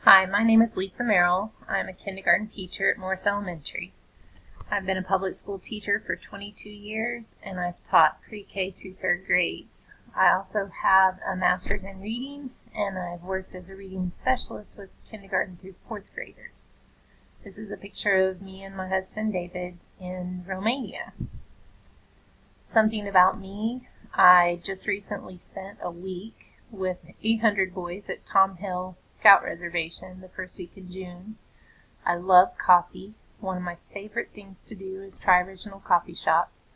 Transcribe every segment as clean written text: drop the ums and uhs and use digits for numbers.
Hi, my name is Lisa Merrill. I'm a kindergarten teacher at Morse Elementary. I've been a public school teacher for 22 years and I've taught pre-K through third grades. I also have a master's in reading and I've worked as a reading specialist with kindergarten through fourth graders. This is a picture of me and my husband David in Romania. Something about me, I just recently spent a week with 800 boys at Tom Hill Scout Reservation the first week in June. I love coffee. One of my favorite things to do is try original coffee shops.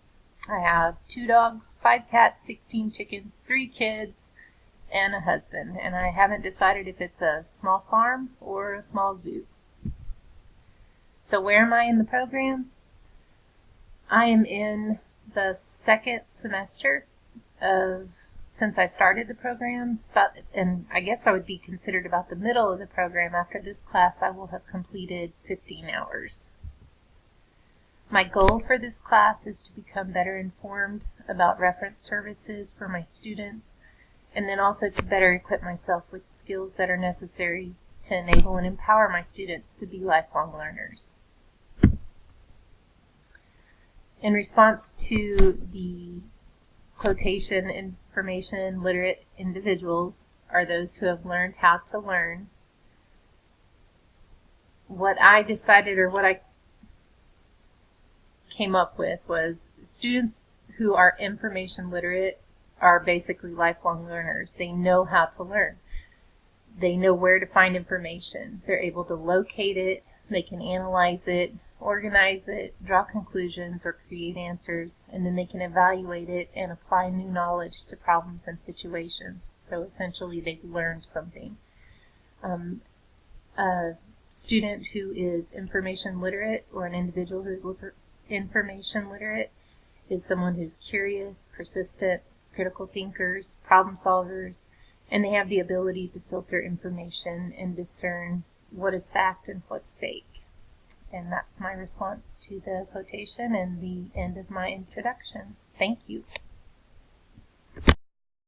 I have 2 dogs, 5 cats, 16 chickens, 3 kids, and a husband. And I haven't decided if it's a small farm or a small zoo. So where am I in the program? I am in the second semester since I started the program, and I guess I would be considered about the middle of the program. After this class, I will have completed 15 hours. My goal for this class is to become better informed about reference services for my students, and then also to better equip myself with skills that are necessary to enable and empower my students to be lifelong learners. In response to the quotation, information literate individuals are those who have learned how to learn. What I decided, or what I came up with, was students who are information literate are basically lifelong learners. They know how to learn. They know where to find information. They're able to locate it. They can analyze it, organize it, draw conclusions, or create answers, and then they can evaluate it and apply new knowledge to problems and situations. So essentially they've learned something. A student who is information literate, or an individual who is information literate, is someone who's curious, persistent, critical thinkers, problem solvers, and they have the ability to filter information and discern what is fact and what's fake. And that's my response to the quotation and the end of my introductions. Thank you.